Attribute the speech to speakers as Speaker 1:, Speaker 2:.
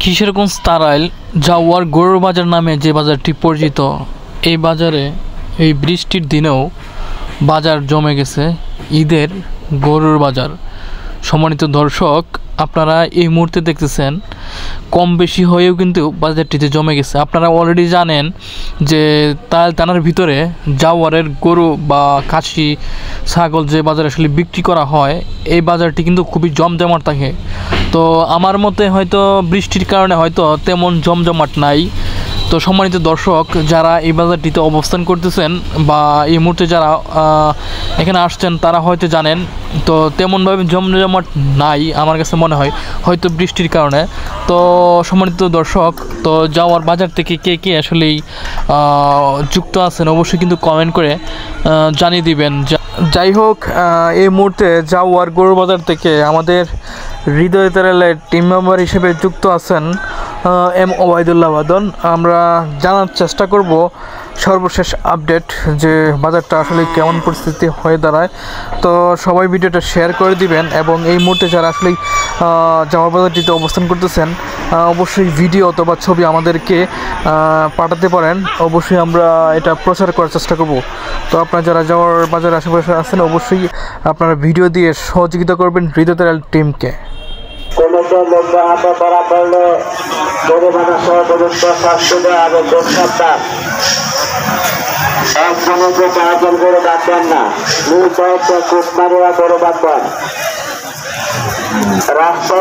Speaker 1: কিশোরগঞ্জ তারাইল জাওয়ার গরুর বাজার নামে যে বাজারটি পরিচিত, এই বাজারে এই বৃষ্টির দিনেও বাজার জমে গেছে। ঈদের গরুর বাজার। সম্মানিত দর্শক, আপনারা এই মুহূর্তে দেখতেছেন কম বেশি হয়েও কিন্তু বাজারটিতে জমে গেছে। আপনারা অলরেডি জানেন যে তারাইল থানার ভিতরে জাওয়ারের গরু বা খাসি ছাগল যে বাজারে আসলে বিক্রি করা হয়, এই বাজারটি কিন্তু খুবই জমজমাট থাকে। তো আমার মতে হয়তো বৃষ্টির কারণে হয়তো তেমন জমজমাট নাই। তো সম্মানিত দর্শক, যারা এই বাজারটিতে অবস্থান করতেছেন বা এই মুহূর্তে যারা এখানে আসছেন তারা হয়তো জানেন, তো তেমনভাবে জমজমাট নাই আমার কাছে মনে হয়, হয়তো বৃষ্টির কারণে। তো সম্মানিত দর্শক, তো যাওয়ার বাজার থেকে কে কে আসলেই যুক্ত আছেন অবশ্যই কিন্তু কমেন্ট করে জানিয়ে দিবেন। যাই হোক, এই মুহূর্তে যাওয়ার গরুর বাজার থেকে আমাদের হৃদয় তারাইলের টিম মেম্বার হিসেবে যুক্ত আছেন এম ওবায়দুল্লাহ বাদন। আমরা জানার চেষ্টা করব সর্বশেষ আপডেট, যে বাজারটা আসলে কেমন পরিস্থিতি হয়ে দাঁড়ায়। তো সবাই ভিডিওটা শেয়ার করে দিবেন এবং এই মুহূর্তে যারা আসলে জামা বাজারটিতে অবস্থান করতেছেন অবশ্যই ভিডিও অথবা ছবি আমাদেরকে পাঠাতে পারেন, অবশ্যই আমরা এটা প্রচার করার চেষ্টা করব। তো আপনারা যারা যাওয়ার বাজারে আশেপাশে আছেন অবশ্যই আপনারা ভিডিও দিয়ে সহযোগিতা করবেন হৃদয় তারাইল টিমকে।
Speaker 2: কোনো লোক হাতে ধরা পড়লে গরু বাঁধা সহ পর্যন্ত শাস্তি দেওয়া হবে 2 সপ্তাহ। একজনের যে 4 জন গরু বাঁধবেন না, নিজ দায়িত্বে কুট মারিয়া গরু বাঁধবেন। রাস্তা